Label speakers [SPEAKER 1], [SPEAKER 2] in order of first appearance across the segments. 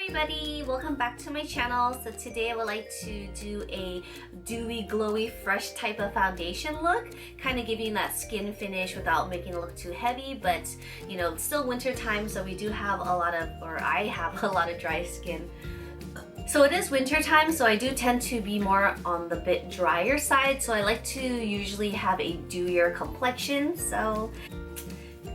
[SPEAKER 1] everybody, welcome back to my channel. So today I would like to do a dewy, glowy, fresh type of foundation look, kind of giving that skin finish without making it look too heavy, but you know, it's still winter time, so we do have a lot of, or I have a lot of dry skin. So it is winter time, so I do tend to be more on the bit drier side, so I like to usually have a dewier complexion. So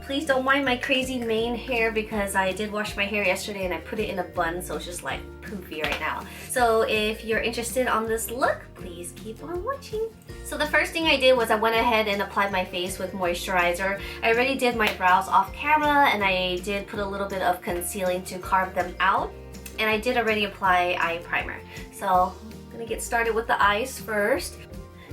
[SPEAKER 1] please don't mind my crazy mane hair because I did wash my hair yesterday and I put it in a bun, so it's just like poofy right now. So if you're interested on this look, please keep on watching. So the first thing I did was I went ahead and applied my face with moisturizer. I already did my brows off camera and I did put a little bit of concealing to carve them out. And I did already apply eye primer. So I'm gonna get started with the eyes first.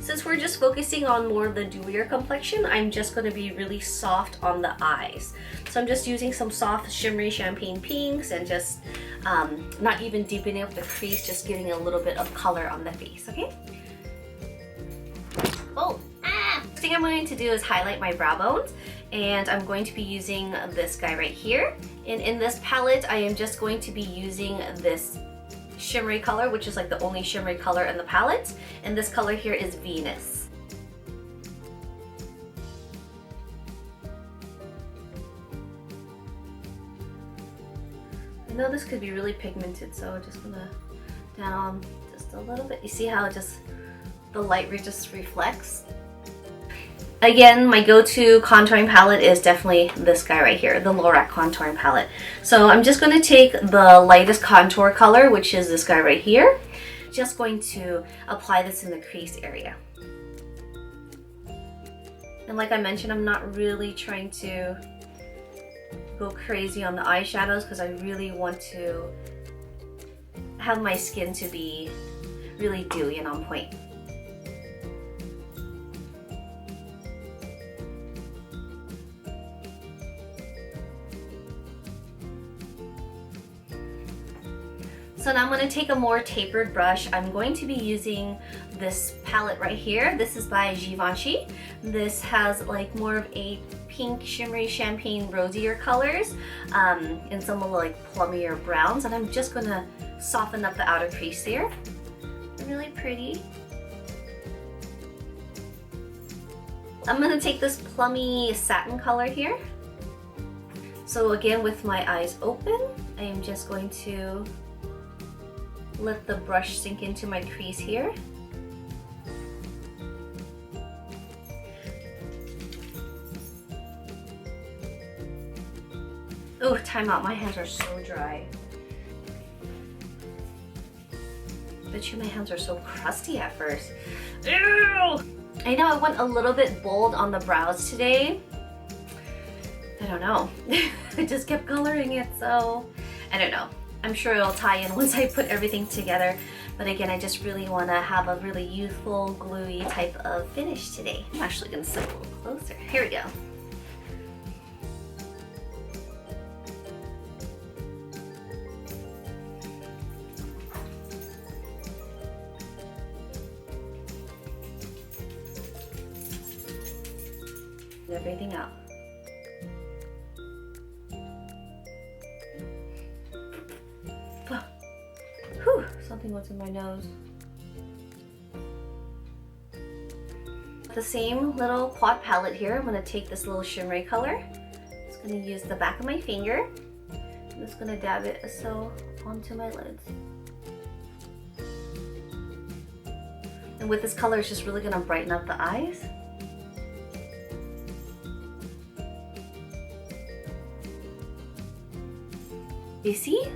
[SPEAKER 1] Since we're just focusing on more of the dewier complexion, I'm just going to be really soft on the eyes. So I'm just using some soft shimmery champagne pinks and just not even deepening up the crease, just giving a little bit of color on the face, okay? First thing I'm going to do is highlight my brow bones, and I'm going to be using this guy right here. And in this palette, I am just going to be using this shimmery color, which is like the only shimmery color in the palette, and this color here is Venus. I know this could be really pigmented, so I'm just gonna down just a little bit. You see how it just, the light just reflects? Again, my go-to contouring palette is definitely this guy right here, the Lorac contouring palette. So I'm just going to take the lightest contour color, which is this guy right here. Just going to apply this in the crease area. And like I mentioned, I'm not really trying to go crazy on the eyeshadows because I really want to have my skin to be really dewy and on point. So now I'm going to take a more tapered brush. I'm going to be using this palette right here. This is by Givenchy. This has like more of a pink, shimmery, champagne, rosier colors, and some of like plummier browns. And I'm just going to soften up the outer crease there. Really pretty. I'm going to take this plummy satin color here. So again, with my eyes open, I am just going to let the brush sink into my crease here. Oh, time out, my hands are so dry. Bet you my hands are so crusty at first. Ew! I know I went a little bit bold on the brows today. I don't know. I just kept coloring it, so I don't know. I'm sure it'll tie in once I put everything together. But again, I just really want to have a really youthful, gluey type of finish today. I'm actually going to sit a little closer. Here we go. Everything out. Whew, something was in my nose. The same little quad palette here, I'm going to take this little shimmery color. Just going to use the back of my finger. I'm just going to dab it so onto my lids. And with this color, it's just really going to brighten up the eyes. You see?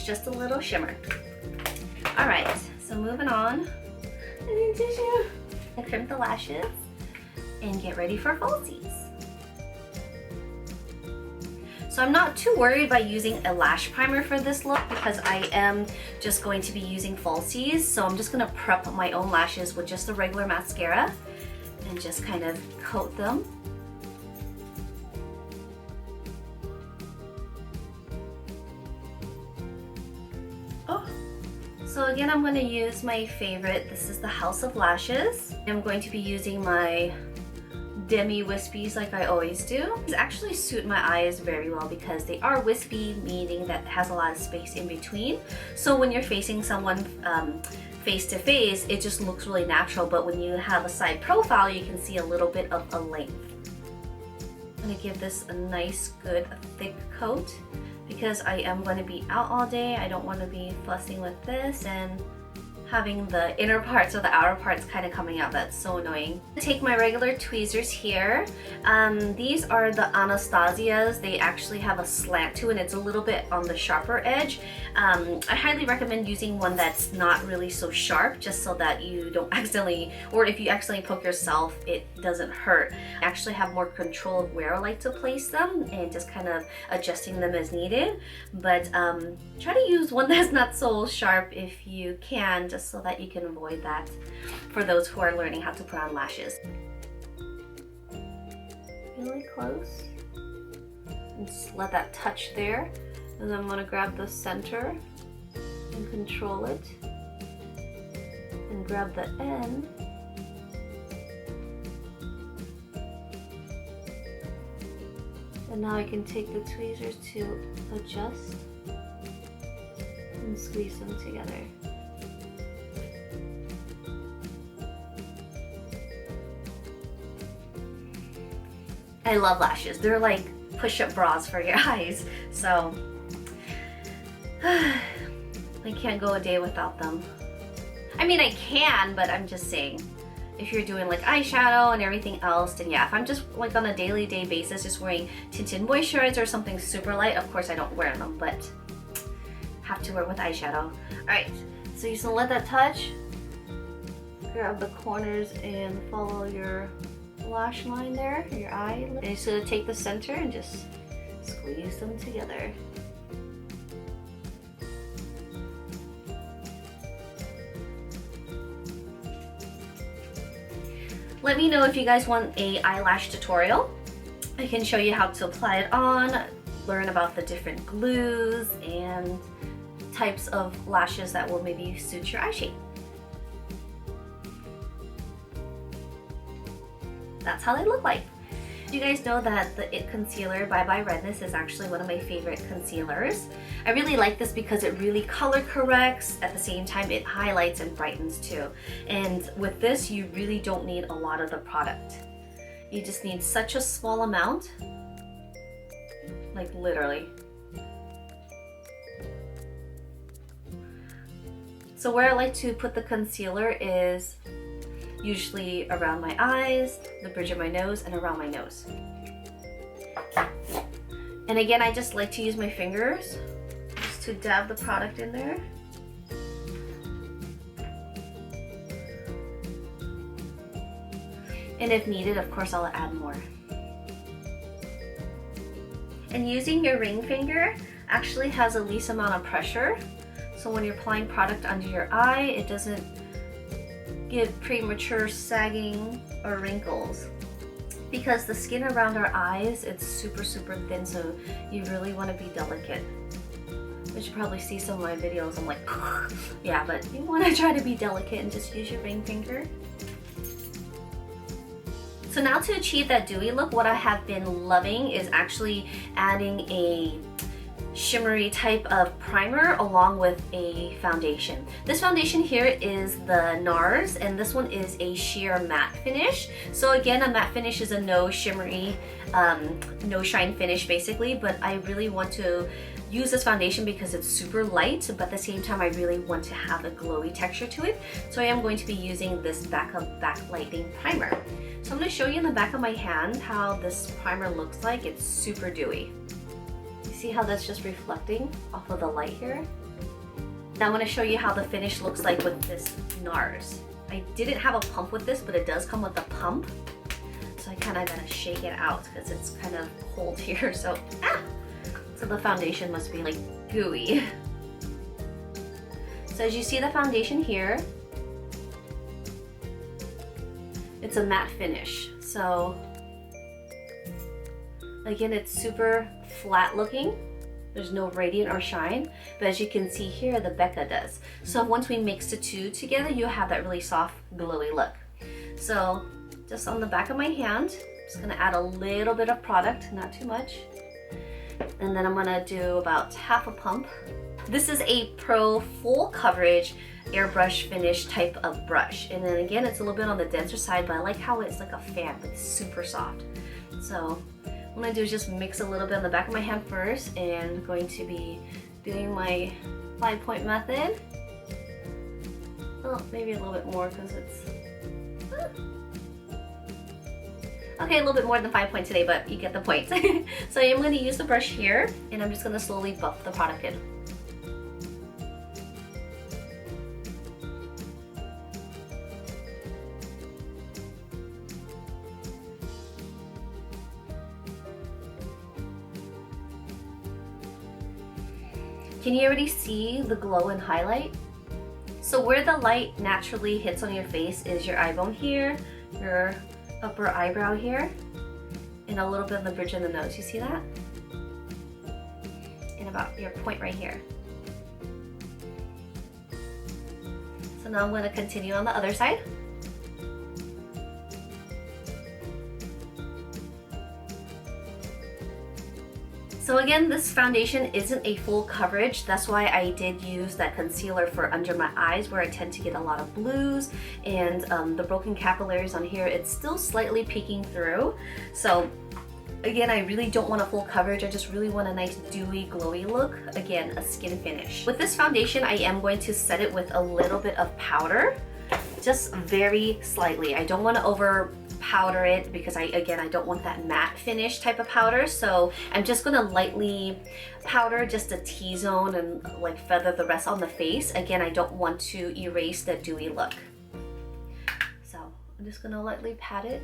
[SPEAKER 1] Just a little shimmer. Alright, so moving on. I need tissue. And crimp the lashes and get ready for falsies. So I'm not too worried by using a lash primer for this look because I am just going to be using falsies. So I'm just going to prep my own lashes with just a regular mascara and just kind of coat them. So again, I'm going to use my favorite. This is the House of Lashes. I'm going to be using my Demi Wispies like I always do. These actually suit my eyes very well because they are wispy, meaning that it has a lot of space in between. So when you're facing someone face to face, it just looks really natural, but when you have a side profile, you can see a little bit of a length. I'm gonna give this a nice, good, thick coat because I am going to be out all day. I don't want to be fussing with this and having the inner parts or the outer parts kind of coming out. That's so annoying. I take my regular tweezers here. These are the Anastasias. They actually have a slant to it and it's a little bit on the sharper edge. I highly recommend using one that's not really so sharp, just so that you don't accidentally, or if you accidentally poke yourself, it doesn't hurt. I actually have more control of where I like to place them and just kind of adjusting them as needed. But try to use one that's not so sharp if you can, just so that you can avoid that for those who are learning how to put on lashes. Really close. And just let that touch there. And then I'm going to grab the center and control it. And grab the end. And now I can take the tweezers to adjust and squeeze them together. I love lashes. They're like push-up bras for your eyes. So I can't go a day without them. I mean, I can, but I'm just saying, if you're doing like eyeshadow and everything else, then yeah. If I'm just like on a daily basis, just wearing tinted moisturizer or something super light, of course I don't wear them, but have to wear with eyeshadow. All right, so you just let that touch. Grab the corners and follow your lash line there, your eye. And you're just gonna take the center and just squeeze them together. Let me know if you guys want a eyelash tutorial. I can show you how to apply it on, learn about the different glues and types of lashes that will maybe suit your eye shape. That's how they look like. You guys know that the It Concealer by Redness is actually one of my favorite concealers. I really like this because it really color corrects. At the same time, it highlights and brightens too. And with this, you really don't need a lot of the product. You just need such a small amount, like literally. So where I like to put the concealer is usually around my eyes, the bridge of my nose, and around my nose. And again, I just like to use my fingers just to dab the product in there. And if needed, of course, I'll add more. And using your ring finger actually has the least amount of pressure. So when you're applying product under your eye, it doesn't give premature sagging or wrinkles. Because the skin around our eyes, it's super thin, so you really want to be delicate. You should probably see some of my videos. I'm like, yeah, but you want to try to be delicate and just use your ring finger. So now to achieve that dewy look, what I have been loving is actually adding a shimmery type of primer along with a foundation. This foundation here is the Nars, and this one is a sheer matte finish. So again, a matte finish is a no shimmery, no shine finish basically, but I really want to use this foundation because it's super light, but at the same time I really want to have a glowy texture to it. So I am going to be using this backlighting primer. So I'm going to show you in the back of my hand how this primer looks like. It's super dewy. See how that's just reflecting off of the light here? Now I'm going to show you how the finish looks like with this Nars. I didn't have a pump with this, but it does come with a pump. So I kind of got to shake it out because it's kind of cold here. So, so the foundation must be like gooey. So as you see the foundation here, it's a matte finish. So again, it's super flat looking. There's no radiant or shine, but as you can see here, the Becca does. So once we mix the two together, you have that really soft, glowy look. So just on the back of my hand, Just gonna add a little bit of product, not too much. And then I'm gonna do about half a pump. This is a pro full coverage airbrush finish type of brush. And then again, it's a little bit on the denser side, but I like how it's like a fan, but it's super soft. So what I'm gonna do is just mix a little bit on the back of my hand first, and going to be doing my 5-point method. Oh, maybe a little bit more because it's... Okay, a little bit more than 5 points today, but you get the point. So I'm going to use the brush here, and I'm just going to slowly buff the product in. Can you already see the glow and highlight? So where the light naturally hits on your face is your eye bone here, your upper eyebrow here, and a little bit on the bridge of the nose. You see that? And about your point right here. So now I'm going to continue on the other side. So again, this foundation isn't a full coverage. That's why I did use that concealer for under my eyes, where I tend to get a lot of blues, and the broken capillaries on here, it's still slightly peeking through. So again, I really don't want a full coverage. I just really want a nice dewy, glowy look. Again, a skin finish. With this foundation, I am going to set it with a little bit of powder, just very slightly. I don't want to over powder it because I don't want that matte finish type of powder. So I'm just gonna lightly powder just a T-zone and like feather the rest on the face. Again, I don't want to erase the dewy look. So I'm just gonna lightly pat it.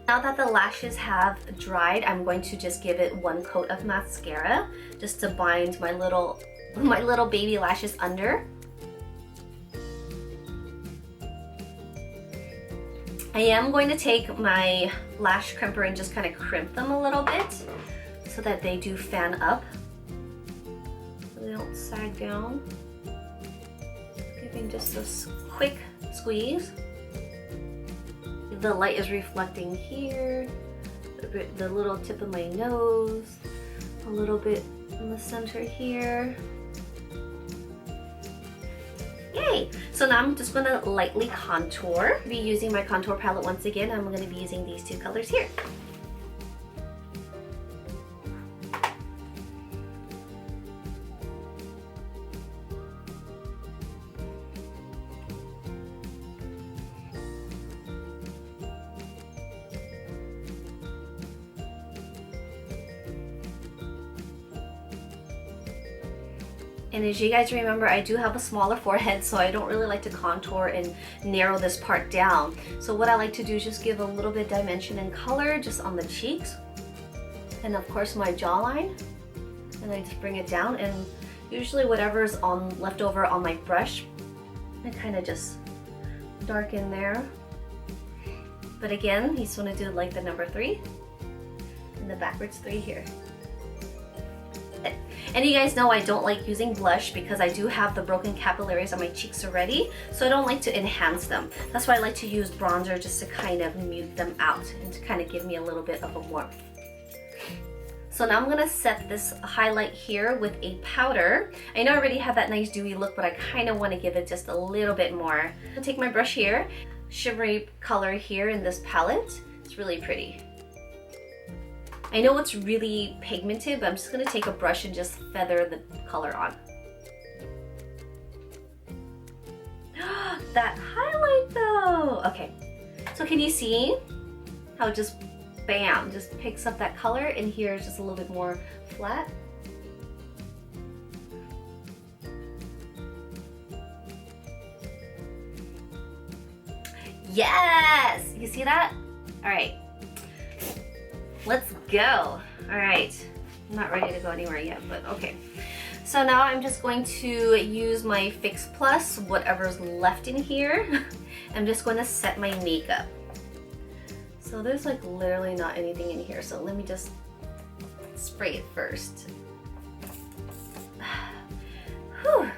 [SPEAKER 1] Now that the lashes have dried, I'm going to just give it one coat of mascara just to bind my little baby lashes under. I am going to take my lash crimper and just kind of crimp them a little bit so that they do fan up, so they don't sag down. Giving just a quick squeeze. The light is reflecting here, the little tip of my nose, a little bit in the center here. Yay! So now I'm just going to lightly contour. I'll be using my contour palette once again. I'm going to be using these two colors here. And as you guys remember, I do have a smaller forehead, so I don't really like to contour and narrow this part down. So what I like to do is just give a little bit of dimension and color just on the cheeks. And of course my jawline. And I just bring it down, and usually whatever's left over on my brush, I kind of just darken there. But again, you just want to do like the number 3 and the backwards 3 here. And you guys know I don't like using blush because I do have the broken capillaries on my cheeks already, so I don't like to enhance them. That's why I like to use bronzer just to kind of mute them out and to kind of give me a little bit of a warmth. So now I'm going to set this highlight here with a powder. I know I already have that nice dewy look, but I kind of want to give it just a little bit more. I'll take my brush here, shimmery color here in this palette. It's really pretty. I know it's really pigmented, but I'm just going to take a brush and just feather the color on. That highlight though! Okay, so can you see how just bam, just picks up that color, and here is just a little bit more flat. Yes! You see that? Alright. Let's go. All right, I'm not ready to go anywhere yet, but okay. So now I'm just going to use my Fix Plus, whatever's left in here. I'm just going to set my makeup. So there's like literally not anything in here, so let me just spray it first. Whew.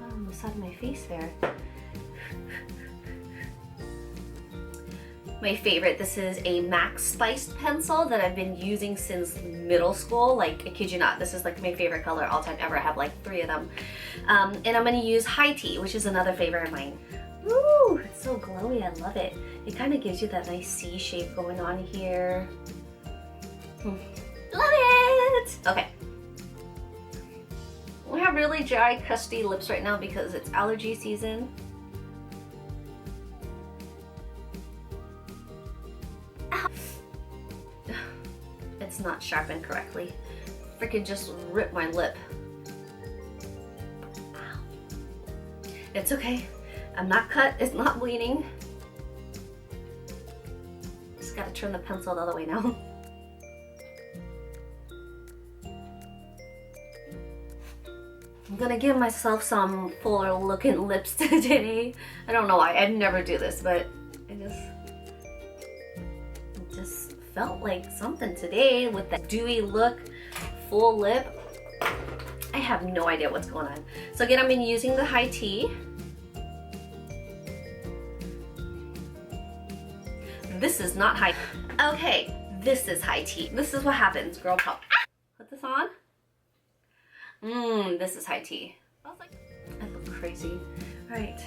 [SPEAKER 1] On the side of my face there. my favorite. This is a MAC Spiced pencil that I've been using since middle school. Like, I kid you not, this is like my favorite color all time ever. I have like 3 of them. And I'm gonna use High Tea, which is another favorite of mine. Woo! It's so glowy, I love it. It kind of gives you that nice C shape going on here. Love it! Okay. I have really dry, crusty lips right now because it's allergy season. Ow. It's not sharpened correctly. Freaking just ripped my lip. Ow. It's okay. I'm not cut, it's not bleeding. Just gotta turn the pencil the other way now. I'm gonna give myself some fuller looking lips today. I don't know why, I'd never do this, but it just felt like something today with that dewy look, full lip. I have no idea what's going on. So again, I've been using the High Tea. This is not high. Okay, this is High Tea. This is what happens, girl pop. Put this on. This is High Tea. I was like, I look crazy. All right,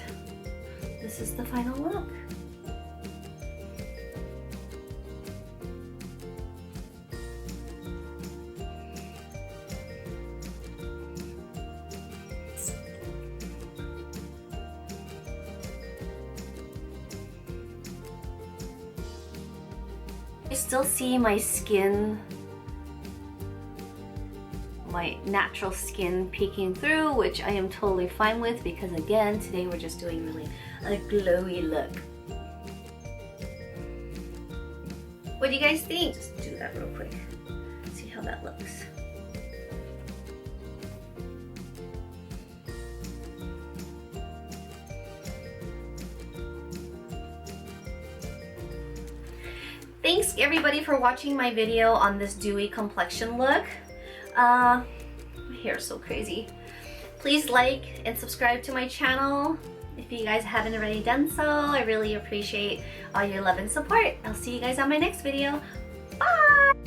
[SPEAKER 1] this is the final look. I still see my skin, my natural skin peeking through, which I am totally fine with because again, today we're just doing really a glowy look. What do you guys think? Just do that real quick. See how that looks. Thanks everybody for watching my video on this dewy complexion look. My hair is so crazy. Please like and subscribe to my channel if you guys haven't already done so. I really appreciate all your love and support. I'll see you guys on my next video. Bye!